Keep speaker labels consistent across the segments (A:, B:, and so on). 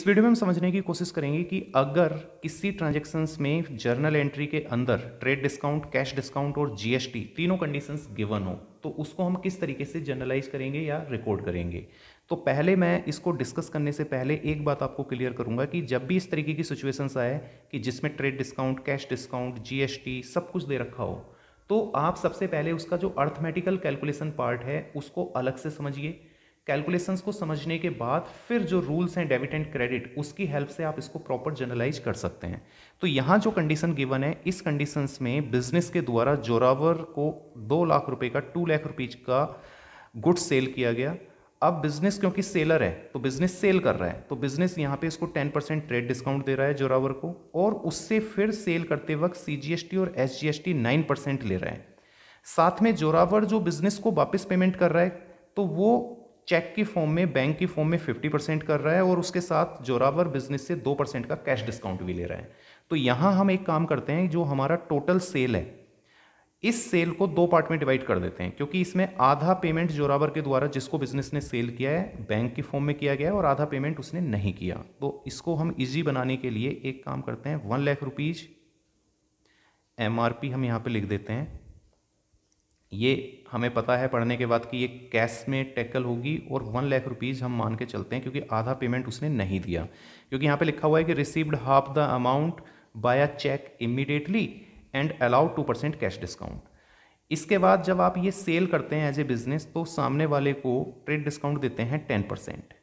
A: इस वीडियो में हम समझने की कोशिश करेंगे कि अगर किसी ट्रांजैक्शंस में जर्नल एंट्री के अंदर ट्रेड डिस्काउंट, कैश डिस्काउंट और जीएसटी तीनों कंडीशंस गिवन हो तो उसको हम किस तरीके से जनरलाइज करेंगे या रिकॉर्ड करेंगे। तो पहले मैं इसको डिस्कस करने से पहले एक बात आपको क्लियर करूंगा कि जब भी इस तरीके की सिचुएशंस आए कि जिसमें trade discount, cash discount, GST सब कुछ दे रखा हो, तो आप सबसे पहले उसका जो अर्थमेटिकल कैलकुलेशन पार्ट है उसको अलग से समझिए। कैलकुलेशंस को समझने के बाद फिर जो रूल्स हैं डेबिट एंड क्रेडिट, उसकी हेल्प से आप इसको प्रॉपर जनरलाइज कर सकते हैं। तो यहाँ जो कंडीशन गिवन है, इस कंडीशंस में बिजनेस के द्वारा जोरावर को 2 लाख रुपए का 2 लाख रुपीज का गुड्स सेल किया गया। अब बिजनेस क्योंकि सेलर है तो बिजनेस सेल कर रहा है, तो बिजनेस यहाँ पे इसको 10% ट्रेड डिस्काउंट दे रहा है जोरावर को, और उससे फिर सेल करते वक्त सीजीएसटी और एसजीएसटी 9% ले रहा है। साथ में जोरावर जो बिजनेस को वापस पेमेंट कर रहा है तो वो चेक की फॉर्म में, बैंक की फॉर्म में 50% कर रहा है, और उसके साथ जोरावर बिजनेस से 2% का कैश डिस्काउंट भी ले रहा है। तो यहां हम एक काम करते हैं, जो हमारा टोटल सेल है इस सेल को 2 पार्ट में डिवाइड कर देते हैं, क्योंकि इसमें आधा पेमेंट जोरावर के द्वारा जिसको बिजनेस ने सेल किया है बैंक की फॉर्म में किया गया है और आधा पेमेंट उसने नहीं किया। तो इसको हम इजी बनाने के लिए एक काम करते हैं, 1 लाख रुपीज एमआरपी हम यहां पे लिख देते हैं। ये हमें पता है पढ़ने के बाद कि ये कैश में टैकल होगी, और 1 लाख रुपीज़ हम मान के चलते हैं क्योंकि आधा पेमेंट उसने नहीं दिया, क्योंकि यहाँ पे लिखा हुआ है कि received half the amount by a cheque immediately and allowed 2% cash discount. इसके बाद जब आप ये सेल करते हैं एज ए बिजनेस, तो सामने वाले को ट्रेड डिस्काउंट देते हैं 10%।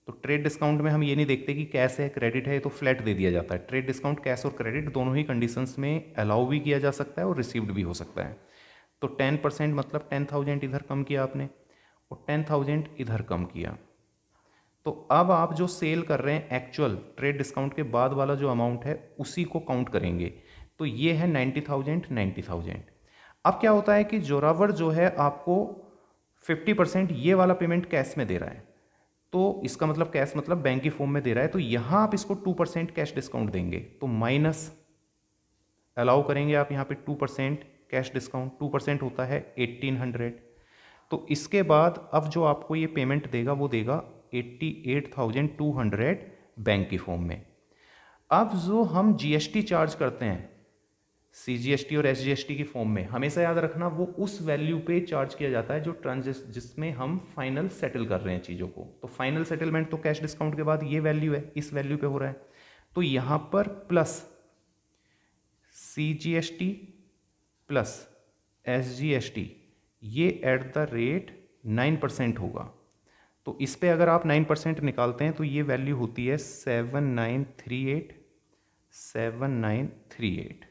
A: तो ट्रेड डिस्काउंट में हम ये नहीं देखते कि कैश है क्रेडिट है, तो फ्लैट दे दिया जाता है। ट्रेड डिस्काउंट कैश और क्रेडिट दोनों ही कंडीशंस में अलाउ भी किया जा सकता है और रिसीव्ड भी हो सकता है। तो 10% मतलब 10,000 इधर कम किया आपने और 10,000 इधर कम किया। तो अब आप जो सेल कर रहे हैं एक्चुअल ट्रेड डिस्काउंट के बाद वाला जो अमाउंट है उसी को काउंट करेंगे। तो ये है 90,000। अब क्या होता है कि जोरावर जो है आपको 50% ये वाला पेमेंट कैश में दे रहा है, तो इसका मतलब कैश मतलब बैंक की फॉर्म में दे रहा है, तो यहां आप इसको 2% कैश डिस्काउंट देंगे, तो माइनस अलाउ करेंगे आप यहाँ पे 2% कैश डिस्काउंट। 2% होता है 1800। तो इसके बाद अब जो आपको ये पेमेंट देगा वो देगा 88,200 बैंक की फॉर्म में। अब जो हम जीएसटी चार्ज करते हैं सीजीएसटी और एसजीएसटी की फॉर्म में, हमेशा याद रखना वो उस वैल्यू पे चार्ज किया जाता है जो जिसमें हम फाइनल सेटल कर रहे हैं चीज़ों को। तो फाइनल सेटलमेंट तो कैश डिस्काउंट के बाद ये वैल्यू है, इस वैल्यू पे हो रहा है। तो यहाँ पर प्लस सीजीएसटी प्लस एसजीएसटी, ये एट द रेट 9% होगा। तो इस पे अगर आप 9% निकालते हैं तो ये वैल्यू होती है 7938।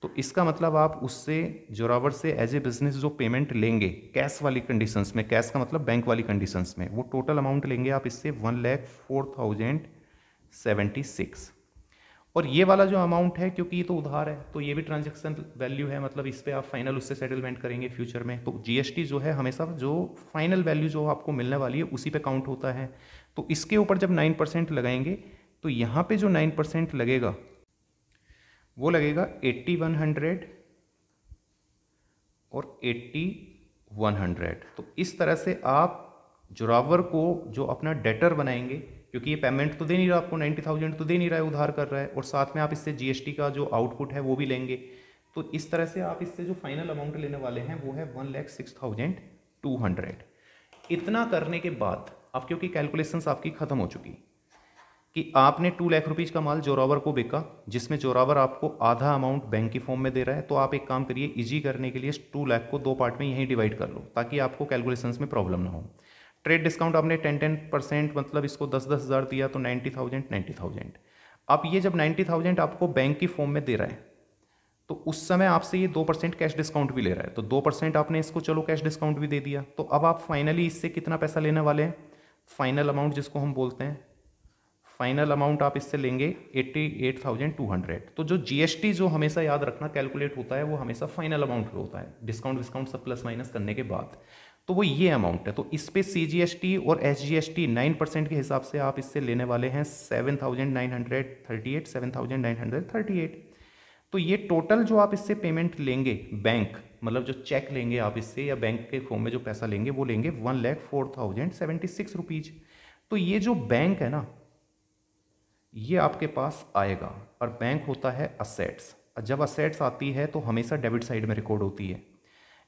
A: तो इसका मतलब आप उससे जोरावर से एज ए बिजनेस जो पेमेंट लेंगे कैश वाली कंडीशंस में, कैश का मतलब बैंक वाली कंडीशंस में, वो टोटल अमाउंट लेंगे आप इससे 1,04,076। और ये वाला जो अमाउंट है, क्योंकि ये तो उधार है तो ये भी ट्रांजैक्शन वैल्यू है, मतलब इस पे आप फाइनल उससे सेटलमेंट करेंगे फ्यूचर में। तो जीएसटी जो है हमेशा जो फाइनल वैल्यू जो आपको मिलने वाली है उसी पे काउंट होता है। तो इसके ऊपर जब 9% लगाएंगे तो यहाँ पे जो 9% लगेगा वो लगेगा 8100 और 8100। तो इस तरह से आप जोरावर को जो अपना डेटर बनाएंगे, क्योंकि ये पेमेंट तो दे नहीं रहा आपको, 90,000 तो दे नहीं रहा है, उधार कर रहा है, और साथ में आप इससे जीएसटी का जो आउटपुट है वो भी लेंगे। तो इस तरह से आप इससे जो फाइनल अमाउंट लेने वाले हैं वो है 1,06,200। इतना करने के बाद अब क्योंकि कैलकुलेशंस आपकी खत्म हो चुकी कि आपने 2 लाख रुपीज़ का माल जोरावर को बेचा, जिसमें जोरावर आपको आधा अमाउंट बैंक की फॉर्म में दे रहा है, तो आप एक काम करिए, इजी करने के लिए 2 लाख को 2 पार्ट में यहीं डिवाइड कर लो ताकि आपको कैलकुलेशंस में प्रॉब्लम ना हो। ट्रेड डिस्काउंट आपने 10% मतलब इसको 10-10 हज़ार दिया, तो 90,000। अब ये जब 90,000 आपको बैंक की फॉर्म में दे रहा है तो उस समय आपसे ये 2% कैश डिस्काउंट भी ले रहा है, तो 2% आपने इसको चलो कैश डिस्काउंट भी दे दिया। तो अब आप फाइनली इससे कितना पैसा लेने वाले हैं, फाइनल अमाउंट जिसको हम बोलते हैं, फाइनल अमाउंट आप इससे लेंगे 88,200। तो जो जीएसटी जो हमेशा याद रखना कैलकुलेट होता है वो हमेशा फाइनल अमाउंट पे होता है, डिस्काउंट सब प्लस माइनस करने के बाद, तो वो ये अमाउंट है। तो इस पे सीजीएसटी और एसजीएसटी 9% के हिसाब से आप इससे लेने वाले हैं 7,938। तो ये टोटल जो आप इससे पेमेंट लेंगे बैंक, मतलब जो चेक लेंगे आप इससे या बैंक के फॉर्म में जो पैसा लेंगे वो लेंगे 1,04,076 रुपीज। तो ये जो बैंक है ना, ये आपके पास आएगा, और बैंक होता है असेट्स। जब असेट्स आती है तो हमेशा डेबिट साइड में रिकॉर्ड होती है।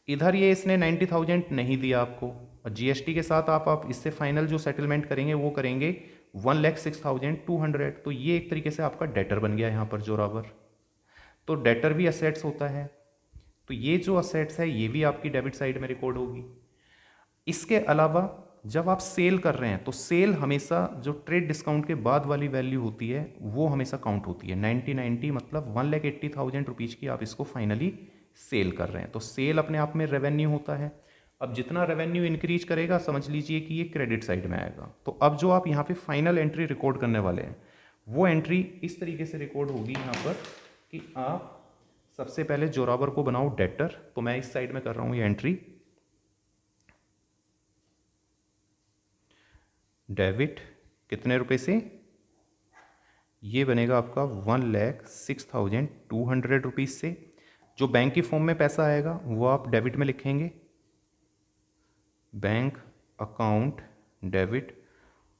A: इधर ये इसने 90,000 नहीं दिया आपको, और जीएसटी के साथ आप इससे फाइनल जो सेटलमेंट करेंगे वो करेंगे 1,06,200। तो ये एक तरीके से आपका डेटर बन गया यहाँ पर जोरावर। तो डेटर भी असेट्स होता है, तो ये जो असेट्स है ये भी आपकी डेबिट साइड में रिकॉर्ड होगी। इसके अलावा जब आप सेल कर रहे हैं तो सेल हमेशा जो ट्रेड डिस्काउंट के बाद वाली वैल्यू होती है वो हमेशा काउंट होती है। 90 मतलब 1,80,000 रुपीज़ की आप इसको फाइनली सेल कर रहे हैं, तो सेल अपने आप में रेवेन्यू होता है। अब जितना रेवेन्यू इंक्रीज करेगा समझ लीजिए कि ये क्रेडिट साइड में आएगा। तो अब जो आप यहाँ पे फाइनल एंट्री रिकॉर्ड करने वाले हैं वो एंट्री इस तरीके से रिकॉर्ड होगी यहाँ पर कि आप सबसे पहले जोरावर को बनाओ डेटर। तो मैं इस साइड में कर रहा हूँ ये एंट्री, डेबिट कितने रुपए से, ये बनेगा आपका 1,06,200 रुपीज़ से। जो बैंक की फॉर्म में पैसा आएगा वो आप डेबिट में लिखेंगे, बैंक अकाउंट डेबिट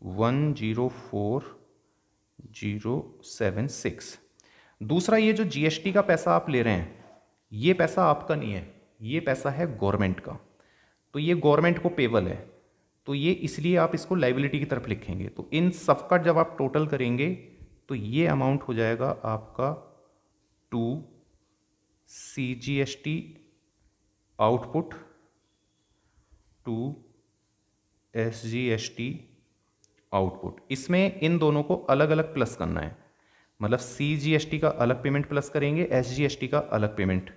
A: 104,076। दूसरा, ये जो जीएसटी का पैसा आप ले रहे हैं ये पैसा आपका नहीं है, ये पैसा है गवर्नमेंट का, तो ये गवर्नमेंट को पेबल है, तो ये इसलिए आप इसको लाइबिलिटी की तरफ लिखेंगे। तो इन सब का जब आप टोटल करेंगे तो ये अमाउंट हो जाएगा आपका to CGST output to SGST output. इसमें इन दोनों को अलग अलग प्लस करना है, मतलब CGST का अलग पेमेंट प्लस करेंगे, SGST का अलग पेमेंट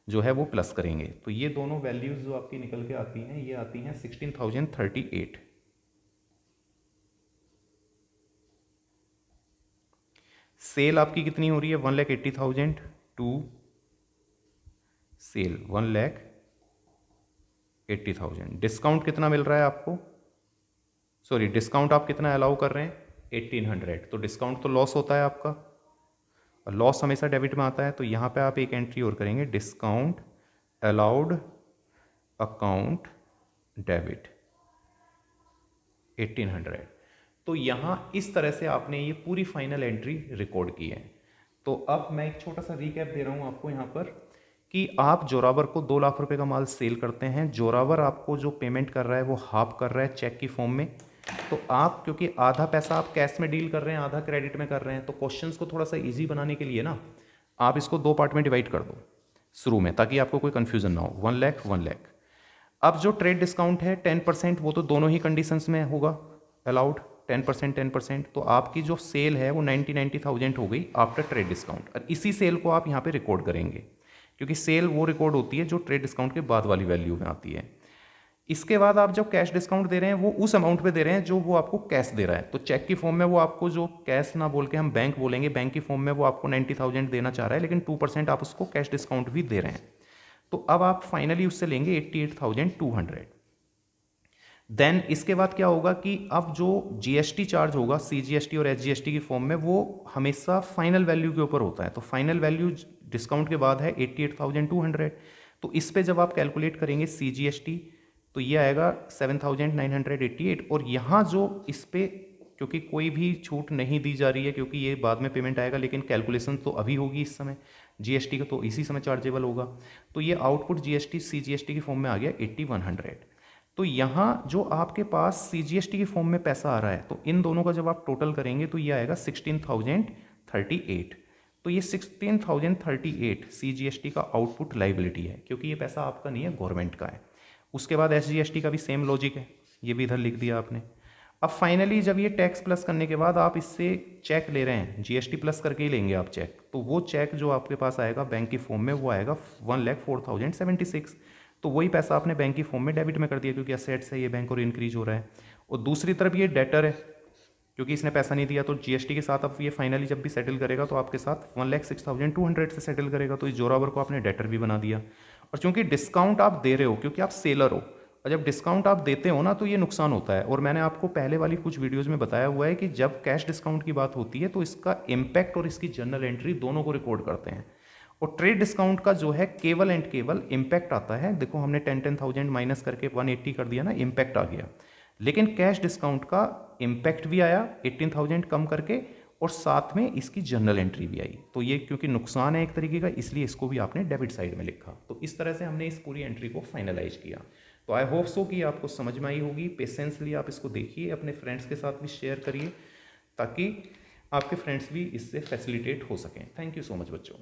A: जो है वो प्लस करेंगे। तो ये दोनों वैल्यूज जो आपकी निकल के आती हैं ये आती हैं 16,038। सेल आपकी कितनी हो रही है 1,80,000 टू सेल 1,80,000। डिस्काउंट कितना मिल रहा है आपको, सॉरी डिस्काउंट आप कितना अलाउ कर रहे हैं 1,800। तो डिस्काउंट तो लॉस होता है आपका, और लॉस हमेशा डेबिट में आता है। तो यहाँ पे आप एक एंट्री और करेंगे, डिस्काउंट अलाउड अकाउंट डेबिट 1,800। तो यहाँ इस तरह से आपने ये पूरी फाइनल एंट्री रिकॉर्ड की है। तो अब मैं एक छोटा सा रिकैप दे रहा हूँ आपको यहाँ पर कि आप जोरावर को 2 लाख रुपए का माल सेल करते हैं, जोरावर आपको जो पेमेंट कर रहा है वो हाफ कर रहा है चेक की फॉर्म में। तो आप क्योंकि आधा पैसा आप कैश में डील कर रहे हैं, आधा क्रेडिट में कर रहे हैं, तो क्वेश्चंस को थोड़ा सा इजी बनाने के लिए ना आप इसको 2 पार्ट में डिवाइड कर दो शुरू में, ताकि आपको कोई कंफ्यूजन ना हो। 1 लाख 1 लाख। अब जो ट्रेड डिस्काउंट है 10%, वो तो दोनों ही कंडीशंस में होगा अलाउड, 10% 10%। तो आपकी जो सेल है वो 90,000 हो गई आफ्टर ट्रेड डिस्काउंट, और इसी सेल को आप यहाँ पे रिकॉर्ड करेंगे, क्योंकि सेल वो रिकॉर्ड होती है जो ट्रेड डिस्काउंट के बाद वाली वैल्यू में आती है। इसके बाद आप जब कैश डिस्काउंट दे रहे हैं वो उस अमाउंट पे दे रहे हैं जो वो आपको कैश दे रहा है। तो चेक की फॉर्म में वो आपको जो कैश ना बोल के हम बैंक बोलेंगे, बैंक की फॉर्म में वो आपको 90,000 देना चाह रहा है, लेकिन 2% आप उसको कैश डिस्काउंट भी दे रहे हैं। तो अब आप फाइनली उससे लेंगे 88,200। देन इसके बाद क्या होगा कि अब जो जीएसटी चार्ज होगा CGST और SGST की फॉर्म में वो हमेशा फाइनल वैल्यू के ऊपर होता है। तो फाइनल वैल्यू डिस्काउंट के बाद है 88,200। तो इस पे जब आप कैलकुलेट करेंगे CGST तो ये आएगा 7,988। और यहाँ जो इस पे क्योंकि कोई भी छूट नहीं दी जा रही है, क्योंकि ये बाद में पेमेंट आएगा, लेकिन कैलकुलेशन तो अभी होगी इस समय, GST का तो इसी समय चार्जेबल होगा। तो ये आउटपुट GST CGST की फॉर्म में आ गया 8100। तो यहाँ जो आपके पास CGST की फॉर्म में पैसा आ रहा है, तो इन दोनों का जब आप टोटल करेंगे तो ये आएगा 16,038। तो ये 16,038 CGST का आउटपुट लाइबिलिटी है, क्योंकि ये पैसा आपका नहीं है, गवर्नमेंट का है। उसके बाद SGST का भी सेम लॉजिक है, ये भी इधर लिख दिया आपने। अब फाइनली जब ये टैक्स प्लस करने के बाद आप इससे चेक ले रहे हैं, GST प्लस करके ही लेंगे आप चेक, तो वो चेक जो आपके पास आएगा बैंक की फॉर्म में वो आएगा 1,04,076। तो वही पैसा आपने बैंक की फॉर्म में डेबिट में कर दिया, क्योंकि असेट्स है ये बैंक और इंक्रीज हो रहा है। और दूसरी तरफ ये डेटर है, क्योंकि इसने पैसा नहीं दिया, तो GST के साथ अब ये फाइनली जब भी सेटल करेगा तो आपके साथ 1,06,200 से सेटल करेगा। तो इस जोरावर को आपने डेटर भी बना दिया। और चूंकि डिस्काउंट आप दे रहे हो, क्योंकि आप सेलर हो, और जब डिस्काउंट आप देते हो ना तो ये नुकसान होता है। और मैंने आपको पहले वाली कुछ वीडियोज़ में बताया हुआ है कि जब कैश डिस्काउंट की बात होती है तो इसका इम्पैक्ट और इसकी जर्नल एंट्री दोनों को रिकॉर्ड करते हैं। और ट्रेड डिस्काउंट का जो है केवल एंड केवल इम्पैक्ट आता है। देखो हमने 10,000 माइनस करके 180 कर दिया ना, इम्पैक्ट आ गया। लेकिन कैश डिस्काउंट का इम्पैक्ट भी आया 18,000 कम करके, और साथ में इसकी जर्नल एंट्री भी आई। तो ये क्योंकि नुकसान है एक तरीके का, इसलिए इसको भी आपने डेबिट साइड में लिखा। तो इस तरह से हमने इस पूरी एंट्री को फाइनलाइज किया। तो आई होप सो कि आपको समझ में आई होगी। पेशेंसली आप इसको देखिए, अपने फ्रेंड्स के साथ भी शेयर करिए ताकि आपके फ्रेंड्स भी इससे फैसिलिटेट हो सकें। थैंक यू सो मच बच्चों।